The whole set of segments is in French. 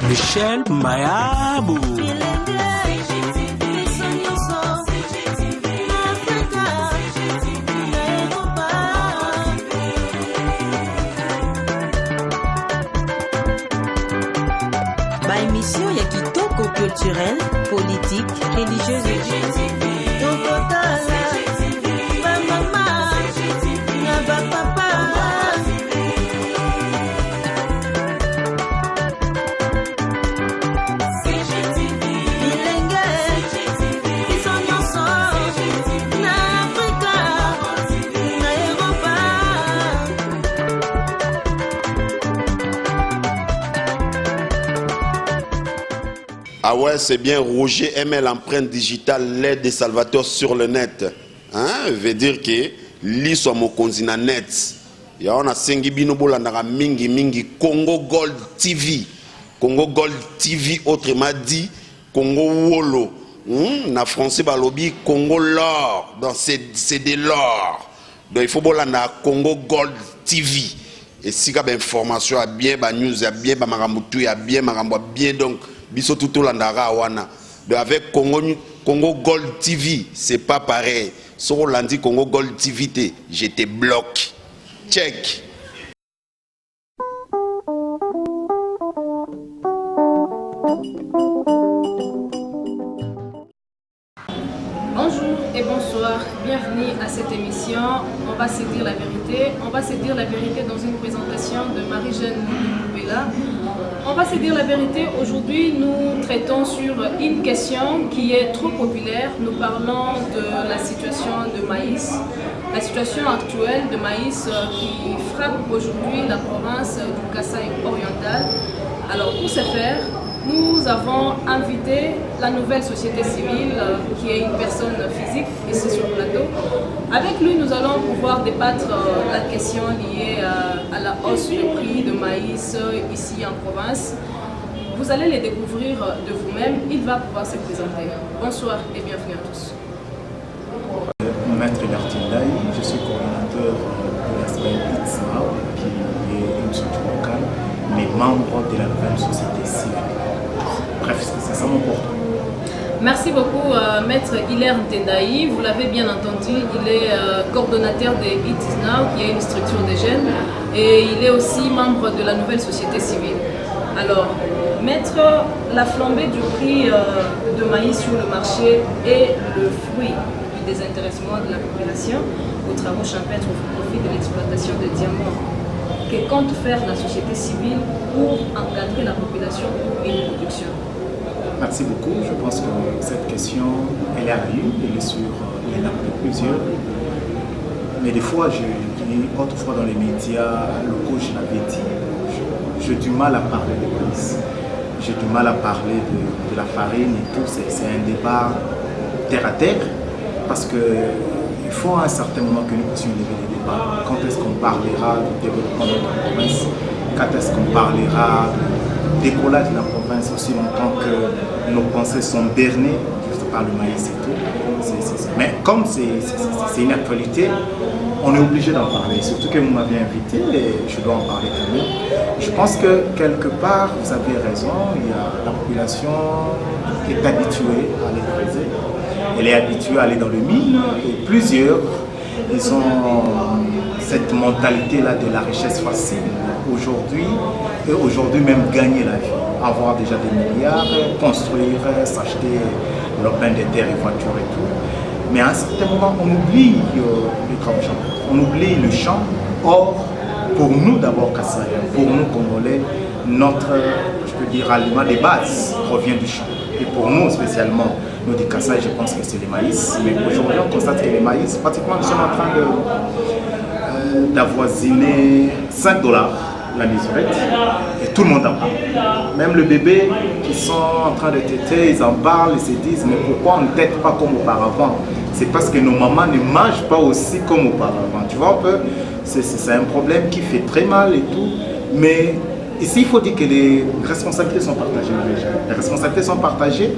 Michel Mayabou. Émission ya kitoko culturelle, politique, religieuse et Ah ouais, c'est bien, Roger aimait l'empreinte digitale, l'aide des Salvatore sur le net. Hein? Veut dire que l'ISO mo konzina net. Ya on a sengi bino bolandaka mingi mingi Congo Gold TV. Congo Gold TV, autrement dit Congo Wolo. Na français balobi Congo l'or. Donc c'est de l'or. Donc il faut bolanda Congo Gold TV. Et si il y a des informations, il y a des news, il y a bien il y a bien donc biso tout landara wana. Donc avec Congo Gold TV, c'est pas pareil. Si on l'a dit Congo Gold TV, je te bloque. Check. Bonjour et bonsoir, bienvenue à cette émission. On va se dire la vérité. On va se dire la vérité dans une présentation de Marie-Jeanne Moubela. On va se dire la vérité. Aujourd'hui, nous traitons sur une question qui est trop populaire. Nous parlons de la situation de maïs, la situation actuelle de maïs qui frappe aujourd'hui la province du Kasaï oriental. Alors, pour ce faire, nous avons invité la nouvelle société civile qui est une personne physique ici sur le plateau. Avec lui, nous allons pouvoir débattre la question liée à la hausse du prix de maïs ici en province. Vous allez les découvrir de vous-même. Il va pouvoir se présenter. Bonsoir et bienvenue à tous. Maître Gartindaï, je suis coordinateur de l'ASPEL ITSA, qui est une structure locale, mais membre de la nouvelle société civile. Bref, c'est ça mon portrait. Merci beaucoup, Maître Hilaire Tendaï. Vous l'avez bien entendu, il est coordonnateur de It Is Now, qui est une structure des jeunes, et il est aussi membre de la nouvelle société civile. Alors, Maître, la flambée du prix de maïs sur le marché est le fruit du désintéressement de la population aux travaux champêtres au profit de l'exploitation des diamants. Que compte faire la société civile pour encadrer la population pour une production? Merci beaucoup. Je pense que cette question, elle est à l'une, elle est sur les lampes de plusieurs. Mais des fois, autrefois dans les médias locaux, je l'avais dit, j'ai du mal à parler de maïs. J'ai du mal à parler de la farine et tout. C'est un débat terre à terre, parce qu'il faut à un certain moment que nous puissions lever les débats. Quand est-ce qu'on parlera du développement de notre province? Quand est-ce qu'on parlera du décollage de la province aussi longtemps que nos pensées sont bernées juste par le maïs et tout? Mais comme c'est une actualité, on est obligé d'en parler. Surtout que vous m'avez invité et je dois en parler quand même. Je pense que quelque part, vous avez raison, la population est habituée à aller creuser. Elle est habituée à aller dans le mine et plusieurs, ils ont cette mentalité-là de la richesse facile. Aujourd'hui même gagner la vie, avoir déjà des milliards, construire, s'acheter lopin de terre et voitures et tout. Mais à un certain moment, on oublie les travaux champêtres, on oublie le champ. Or, pour nous d'abord, Kassaïens, pour nous Congolais, notre, je peux dire, aliment de base provient du champ. Et pour nous spécialement, nous des Kassai, je pense que c'est le maïs. Mais aujourd'hui, on constate que le maïs, pratiquement, nous sommes en train d'avoisiner 5 $ la mesurette. Et tout le monde en parle. Même le bébé qui sont en train de téter, ils en parlent, ils se disent, mais pourquoi on ne tète pas comme auparavant? C'est parce que nos mamans ne mangent pas aussi comme auparavant. Tu vois un peu, c'est un problème qui fait très mal et tout. Mais ici, il faut dire que les responsabilités sont partagées. Les responsabilités sont partagées.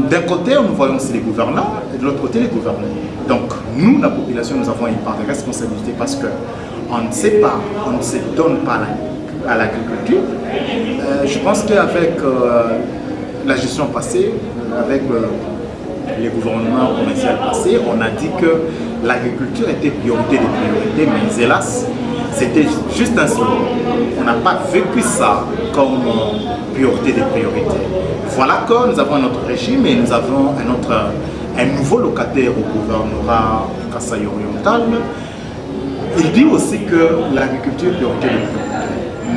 D'un côté, nous voyons aussi les gouvernants, et de l'autre côté, les gouvernés. Donc, nous, la population, nous avons une part de responsabilité parce que on ne sait pas, on ne se donne pas à l'agriculture. Je pense qu'avec la gestion passée, avec les gouvernements provinciaux passés, on a dit que l'agriculture était priorité des priorités, mais hélas, c'était juste un slogan. On n'a pas vécu ça comme priorité des priorités. Voilà que nous avons notre régime et nous avons un nouveau locataire au gouvernorat du Kasaï oriental. Il dit aussi que l'agriculture est priorité des priorités.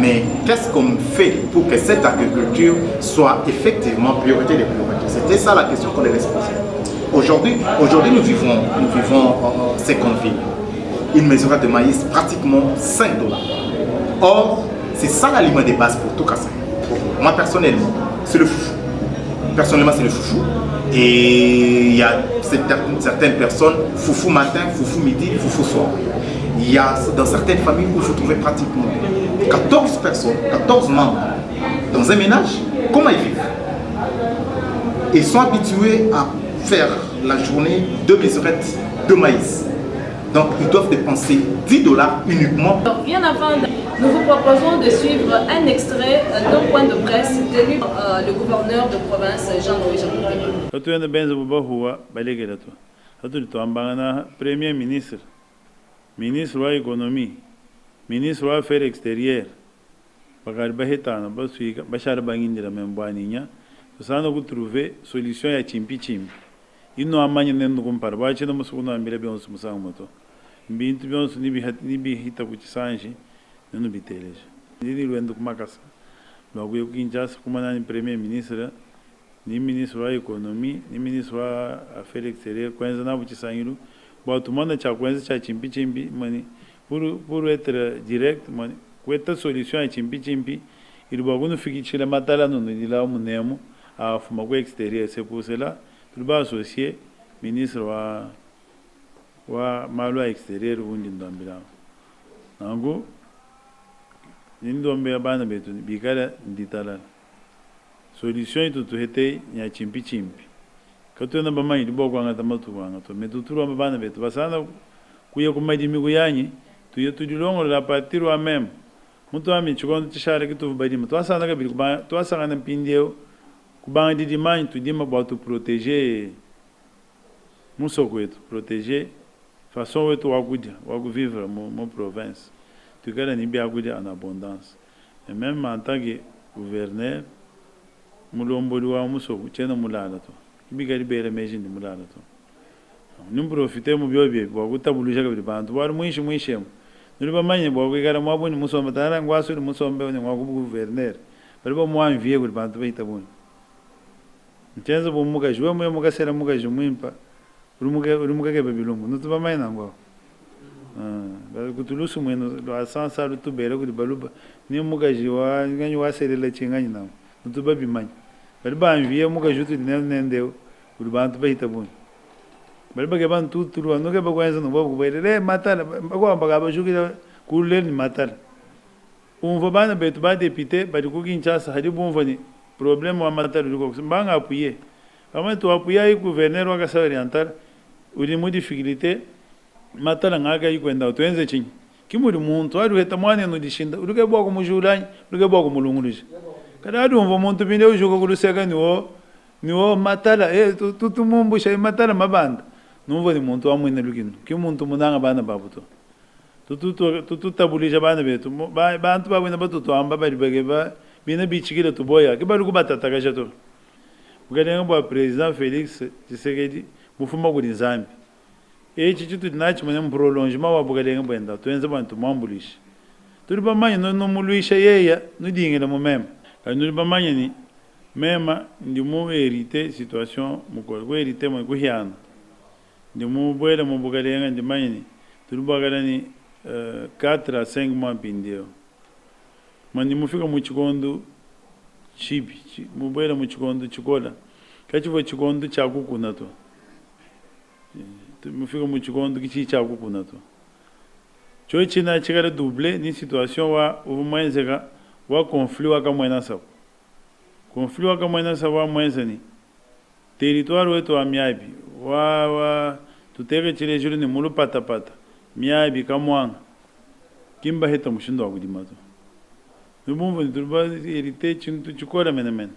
Mais qu'est-ce qu'on fait pour que cette agriculture soit effectivement priorité des priorités? C'était ça la question qu'on devait se poser. Aujourd'hui, nous vivons ces conflits. Une mesurette de maïs pratiquement 5 $. Or, c'est ça l'aliment de base pour tout Kasaï. Moi, personnellement, c'est le foufou. Personnellement, c'est le foufou. Et il y a certaines personnes, foufou matin, foufou midi, foufou soir. Il y a dans certaines familles où vous trouvez pratiquement 14 personnes, 14 membres dans un ménage. Comment ils vivent? Ils sont habitués à faire la journée 2 mesurettes de maïs. Donc ils doivent dépenser 10 $ uniquement. Alors, bien avant, nous vous proposons de suivre un extrait d'un point de presse tenu par le gouverneur de province Jean-Louis Jacques. Premier ministre, ministre de l'économie, ministre des affaires extérieures, Bachar Bangindira Membaninya, nous avons trouvé solution à Chimpi. Il nous a manqué de nous comparer. Bachar nous sommes en train de nous moto. Bintu bionso nibi hita kuchisanji nunu biteleje. Ndini luendo kumakasa. Logo eu kinjasa kumana ni premier ministre, ni ministre wa economie, ni ministre wa affaires extérieures, kwenza na buchisanyiru. Ba tumana cha kwenza cha chimpi mani pour être direct mani kweta solution ya chimpi il bagunu fikichila matala no ndila munemo a fuma ko extérieur. C'est pour cela tout ba associé ministre wa malwa extérieur wundi ndombira nango nindombe bana betu bikala nditala solution itu hete nya chimpi katuna bama ilibo kwanga tamatu kwanga to metuturu bana betu basana kuye kumaji miguyanyi tuye tudilongo la partir wa même mutu ami chikondo tishara kitu badi mutu asana kabiri kuba to asana na pindeo kubanga didimanyi tudima ba tu protéger musoko wetu protéger façon wetu wagu vivre mon province tu gala ni bien en abondance et même en tant que gouverneur mulomboli wa musoko chena mulala to bigari bere meji ni mulala to nous profiter mu byobe wagu tabuluja kabiri bantu wari mwishi nous bamanye wagu gara mwaboni musomba tara ngwaso musombe ni wagu gouverneur bari ba mwa envier ku bantu baitaboni ntenza bomuga jwe mu mugasera muga jumwimpa urumuga ke babilongo nutuba mai nango kutulusu mweno lo asansa lutubera kuri baluba ni mugaji wa nganyi waserela chinganyi nawo nutuba bimanyi bali banviye mugaji tu nendeo kuri bantu bahitabuni bali bage bantu turu anoke bagwanza no babu bayire matala bagwa bagabajukira kulle ni matala umva bana betu ba député bali kukinchasa hadi bumva ni problème wa matala liko mbanga apuye kama tu apuye gouverneur wa Kasai Oriental uri mu difficulté matala ngaga yikwenda twenze chinyi kimuri muntu ari heta mwane no dishinda uruke bwako mujuranye uruke bwako mulungurije kada adu umva muntu binde ujuko kuruseka niwo matala tutumumbusha matala mabanda numva ni muntu wa mwene lukino kimuntu munanga bana babuto tutabulija bana betu bantu babwena batuto amba bari bageba bina bichikira tuboya kibaru kubatata to ugalenga bwa president Félix Tshisekedi mufuma kuri Zambia echi chitu nachi mane prolongement wa bugalenga bwenda twenze bantu mwambulisha turi bamanye no muluisha yeya nudingela mu mema kandi bamanye ni mema ndimu hérité situation mukolo ko hérité mo ko hiana ndimu bwele mu bugalenga ndimanye ni turi bagalani 4 à 5 mois pindio mani mufika mu chikondo chibi mubwele mu chikondo chikola kachivo chikondo chakukuna to mufika mu chikondo kichi chakukuna to choi china chikara double ni situation wa umwenzeka wa conflit wa kamwena sawa conflit wa kamwena sawa mwenzani territoire wetu wa miabi wa tuteke chile juru ni mulu pata miabi kamwanga kimba heta mushindo akudimato numumva nituba irite chintu chikora menemen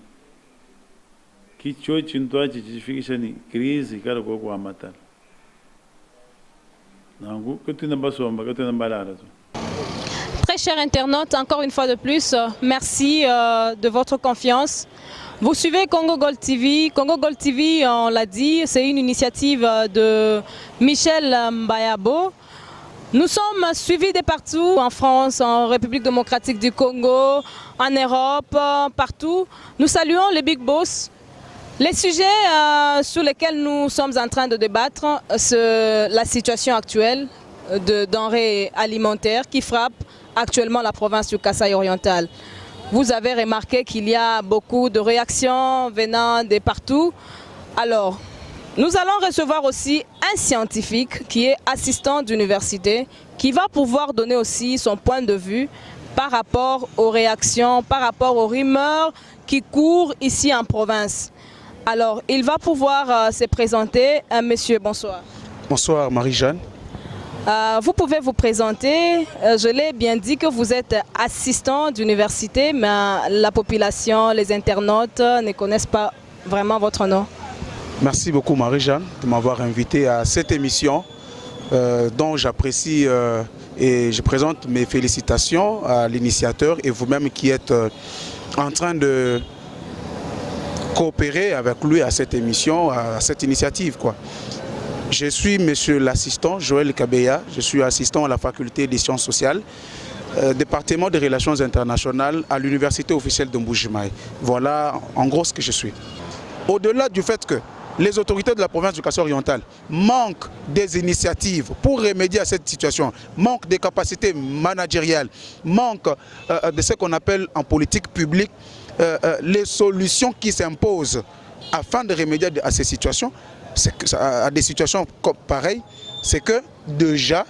kicho chintu achi chifikisha ni crise kala kwa amatala nangu kutina basomba kutina balala. Très chers internautes, encore une fois de plus, merci de votre confiance. Vous suivez Congo Gold TV. Congo Gold TV, on l'a dit, c'est une initiative de Michel Mbayabo. Nous sommes suivis de partout, en France, en République démocratique du Congo, en Europe, partout. Nous saluons les big boss. Les sujets sur lesquels nous sommes en train de débattre, c'est la situation actuelle de denrées alimentaires qui frappe actuellement la province du Kasaï oriental. Vous avez remarqué qu'il y a beaucoup de réactions venant de partout. Alors, nous allons recevoir aussi un scientifique qui est assistant d'université, qui va pouvoir donner aussi son point de vue par rapport aux réactions, par rapport aux rumeurs qui courent ici en province. Alors, il va pouvoir se présenter. Monsieur, bonsoir. Bonsoir Marie-Jeanne. Vous pouvez vous présenter. Je l'ai bien dit que vous êtes assistant d'université, mais la population, les internautes ne connaissent pas vraiment votre nom. Merci beaucoup Marie-Jeanne de m'avoir invité à cette émission dont j'apprécie et je présente mes félicitations à l'initiateur et vous-même qui êtes en train de coopérer avec lui à cette émission, à cette initiative, quoi. Je suis monsieur l'assistant Joël Kabeya, je suis assistant à la faculté des sciences sociales, département des relations internationales à l'université officielle de Mbuji-Mayi. Voilà en gros ce que je suis. Au-delà du fait que les autorités de la province du Kasaï oriental manquent des initiatives pour remédier à cette situation, manquent des capacités managériales, manquent de ce qu'on appelle en politique publique les solutions qui s'imposent afin de remédier à ces situations, à des situations pareilles, c'est que déjà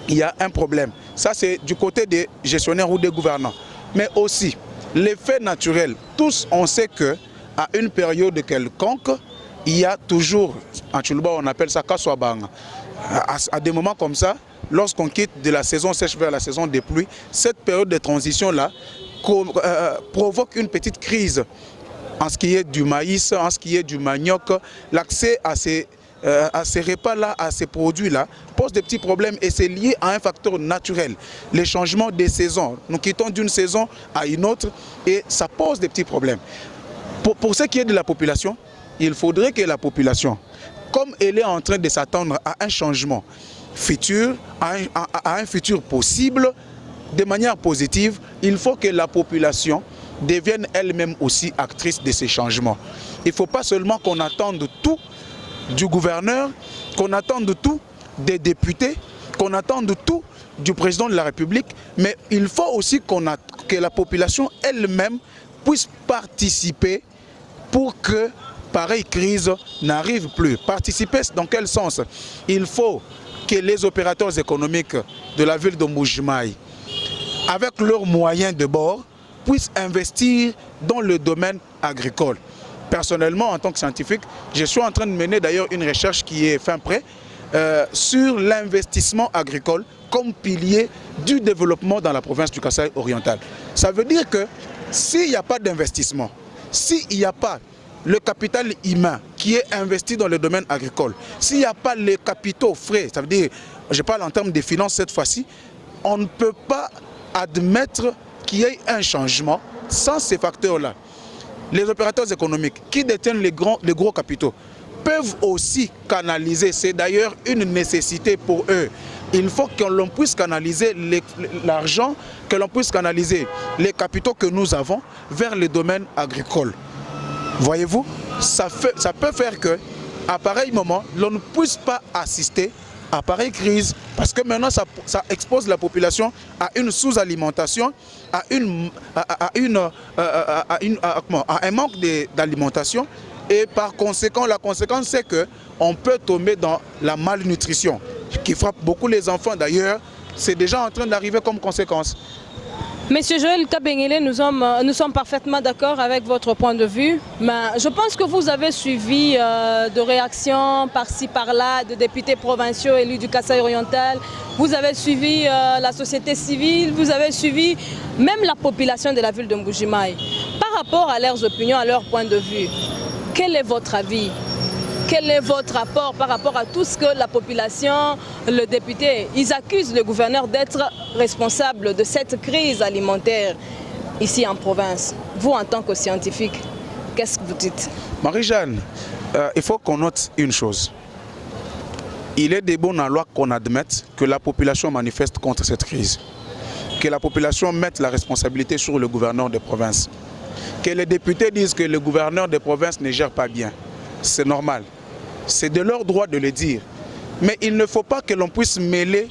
il y a un problème. Ça c'est du côté des gestionnaires ou des gouvernants. Mais aussi l'effet naturel. Tous on sait que à une période quelconque, il y a toujours, en Tchoulouba on appelle ça Kaswabanga. À des moments comme ça, lorsqu'on quitte de la saison sèche vers la saison des pluies, cette période de transition-là provoque une petite crise en ce qui est du maïs, en ce qui est du manioc. L'accès à ces repas-là, à ces produits-là, pose des petits problèmes et c'est lié à un facteur naturel. Les changements des saisons. Nous quittons d'une saison à une autre et ça pose des petits problèmes. Pour ce qui est de la population, il faudrait que la population, comme elle est en train de s'attendre à un changement futur, à un futur possible, de manière positive, il faut que la population devienne elle-même aussi actrice de ces changements. Il ne faut pas seulement qu'on attende tout du gouverneur, qu'on attende tout des députés, qu'on attende tout du président de la République, mais il faut aussi que la population elle-même puisse participer pour que pareille crise n'arrive plus. Participer dans quel sens? Il faut que les opérateurs économiques de la ville de Mbuji-Mayi, avec leurs moyens de bord, puissent investir dans le domaine agricole. Personnellement, en tant que scientifique, je suis en train de mener d'ailleurs une recherche qui est fin prêt sur l'investissement agricole comme pilier du développement dans la province du Kasaï oriental. Ça veut dire que s'il n'y a pas d'investissement, s'il n'y a pas le capital humain qui est investi dans le domaine agricole, s'il n'y a pas les capitaux frais, ça veut dire, je parle en termes de finances cette fois-ci, on ne peut pas admettre qu'il y ait un changement sans ces facteurs-là. Les opérateurs économiques qui détiennent les gros capitaux peuvent aussi canaliser, c'est d'ailleurs une nécessité pour eux. Il faut que l'on puisse canaliser l'argent, que l'on puisse canaliser les capitaux que nous avons vers le domaine agricole. Voyez-vous, ça peut faire qu'à pareil moment, l'on ne puisse pas assister à pareille crise, parce que maintenant ça expose la population à une sous-alimentation, à un manque d'alimentation, et par conséquent, la conséquence c'est qu'on peut tomber dans la malnutrition, qui frappe beaucoup les enfants d'ailleurs, c'est déjà en train d'arriver comme conséquence. Monsieur Joël Kabengele, nous sommes parfaitement d'accord avec votre point de vue, mais je pense que vous avez suivi de réactions par-ci par-là de députés provinciaux élus du Kasaï oriental, vous avez suivi la société civile, vous avez suivi même la population de la ville de Mbujimaï. Par rapport à leurs opinions, à leur point de vue, quel est votre avis? Quel est votre rapport par rapport à tout ce que la population, le député, ils accusent le gouverneur d'être responsable de cette crise alimentaire ici en province? Vous, en tant que scientifique, qu'est-ce que vous dites? Marie-Jeanne, il faut qu'on note une chose. Il est de bonne loi qu'on admette que la population manifeste contre cette crise. Que la population mette la responsabilité sur le gouverneur des provinces. Que les députés disent que le gouverneur des provinces ne gère pas bien. C'est normal. C'est de leur droit de le dire. Mais il ne faut pas que l'on puisse mêler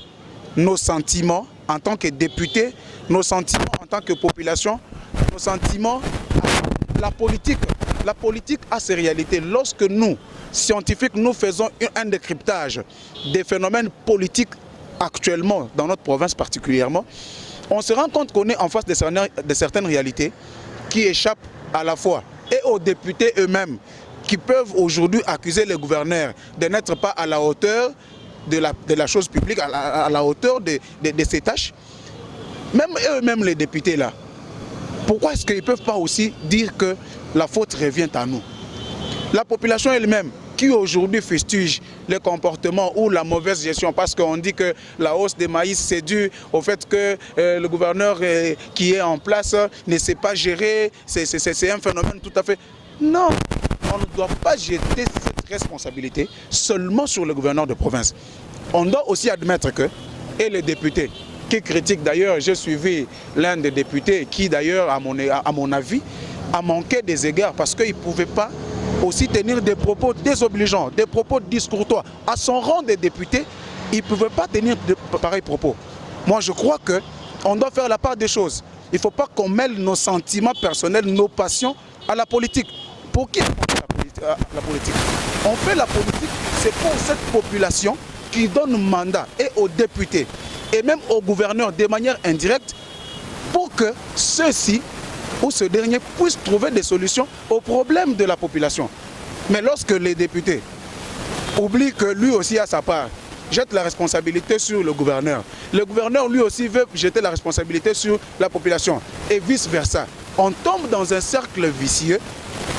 nos sentiments en tant que députés, nos sentiments en tant que population, nos sentiments à la politique. La politique a ses réalités. Lorsque nous, scientifiques, nous faisons un décryptage des phénomènes politiques actuellement dans notre province particulièrement, on se rend compte qu'on est en face de certaines réalités qui échappent à la fois et aux députés eux-mêmes, qui peuvent aujourd'hui accuser les gouverneurs de n'être pas à la hauteur de la chose publique, à la hauteur de ses tâches. Même eux-mêmes, les députés là, pourquoi est-ce qu'ils ne peuvent pas aussi dire que la faute revient à nous? La population elle-même, qui aujourd'hui fustige les comportements ou la mauvaise gestion, parce qu'on dit que la hausse des maïs c'est dû au fait que le gouverneur qui est en place ne sait pas gérer, c'est un phénomène tout à fait... Non, on ne doit pas jeter cette responsabilité seulement sur le gouverneur de province. On doit aussi admettre que, et les députés qui critiquent d'ailleurs, j'ai suivi l'un des députés qui d'ailleurs, à mon avis, a manqué des égards parce qu'il ne pouvait pas aussi tenir des propos désobligeants, des propos discourtois. À son rang de député, il ne pouvait pas tenir de pareils propos. Moi, je crois qu'on doit faire la part des choses. Il ne faut pas qu'on mêle nos sentiments personnels, nos passions à la politique. Pour qui on fait la politique? On fait la politique, c'est pour cette population qui donne mandat et aux députés et même aux gouverneurs de manière indirecte pour que ceux-ci ou ce dernier puissent trouver des solutions aux problèmes de la population. Mais lorsque les députés oublient que lui aussi a sa part, jette la responsabilité sur le gouverneur lui aussi veut jeter la responsabilité sur la population et vice-versa. On tombe dans un cercle vicieux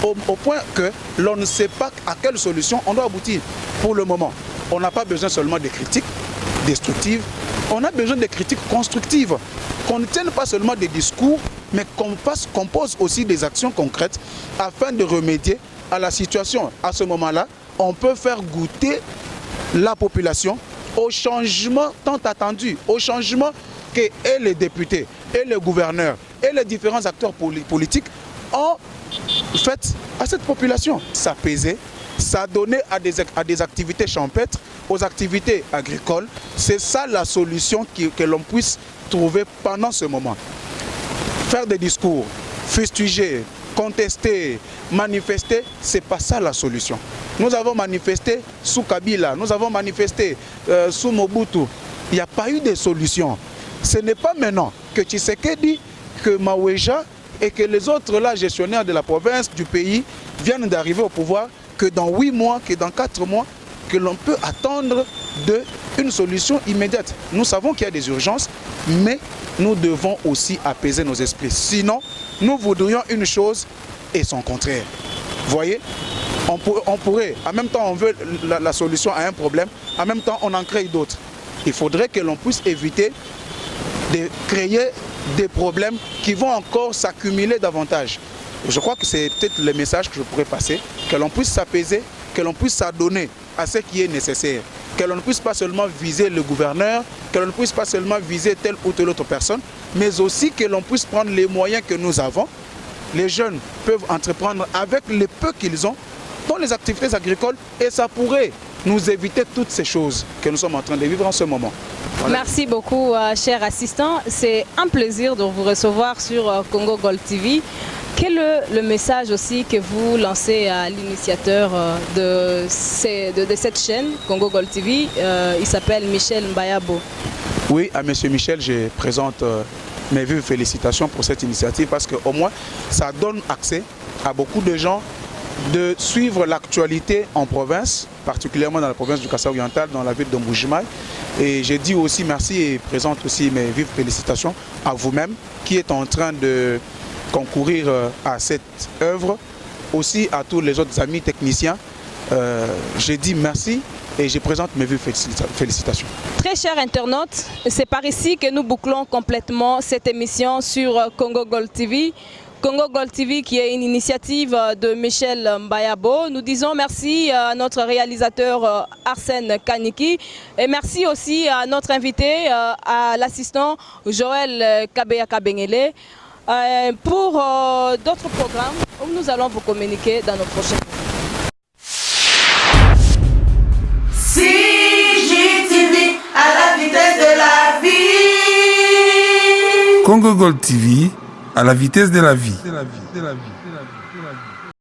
au point que l'on ne sait pas à quelle solution on doit aboutir. Pour le moment, on n'a pas besoin seulement de critiques destructives, on a besoin de critiques constructives. Qu'on ne tienne pas seulement des discours, mais qu'on pose aussi des actions concrètes afin de remédier à la situation. À ce moment-là, on peut faire goûter la population au changement tant attendu, au changement que et les députés, et les gouverneurs, et les différents acteurs politiques ont fait à cette population. S'apaiser, s'adonner à des activités champêtres, aux activités agricoles. C'est ça la solution que l'on puisse trouver pendant ce moment. Faire des discours, fustiger, contester, manifester, ce n'est pas ça la solution. Nous avons manifesté sous Kabila, nous avons manifesté sous Mobutu. Il n'y a pas eu de solution. Ce n'est pas maintenant que Tshisekedi, que Maweja et que les autres là, gestionnaires de la province, du pays, viennent d'arriver au pouvoir, que dans 8 mois, que dans 4 mois, que l'on peut attendre une solution immédiate. Nous savons qu'il y a des urgences, mais nous devons aussi apaiser nos esprits. Sinon, nous voudrions une chose et son contraire. Vous voyez, on pourrait, en même temps on veut la solution à un problème, en même temps on en crée d'autres. Il faudrait que l'on puisse éviter de créer des problèmes qui vont encore s'accumuler davantage. Je crois que c'est peut-être le message que je pourrais passer, que l'on puisse s'apaiser, que l'on puisse s'adonner à ce qui est nécessaire, que l'on ne puisse pas seulement viser le gouverneur, que l'on ne puisse pas seulement viser telle ou telle autre personne, mais aussi que l'on puisse prendre les moyens que nous avons. Les jeunes peuvent entreprendre avec les peu qu'ils ont dans les activités agricoles et ça pourrait nous éviter toutes ces choses que nous sommes en train de vivre en ce moment. Voilà. Merci beaucoup, cher assistant. C'est un plaisir de vous recevoir sur Congo Gold TV. Quel est le message aussi que vous lancez à l'initiateur de cette chaîne, Congo Gold TV? Il s'appelle Michel Mbayabo. Oui, à M. Michel, je présente mes vives félicitations pour cette initiative parce qu'au moins ça donne accès à beaucoup de gens de suivre l'actualité en province, particulièrement dans la province du Kasaï oriental, dans la ville de Mbuji-Mayi. Et je dis aussi merci et présente aussi mes vives félicitations à vous-même qui êtes en train de concourir à cette œuvre, aussi à tous les autres amis techniciens. Je dis merci et je présente mes vives félicitations. Très chers internautes, c'est par ici que nous bouclons complètement cette émission sur Congo Gold TV. Congo Gold TV qui est une initiative de Michel Mbayabo. Nous disons merci à notre réalisateur Arsène Kaniki et merci aussi à notre invité, à l'assistant Joël Kabeya Kabengele. Pour d'autres programmes, nous allons vous communiquer dans nos prochains. CGTV à la vitesse de la vie. Congo Gold TV à la vitesse de la vie.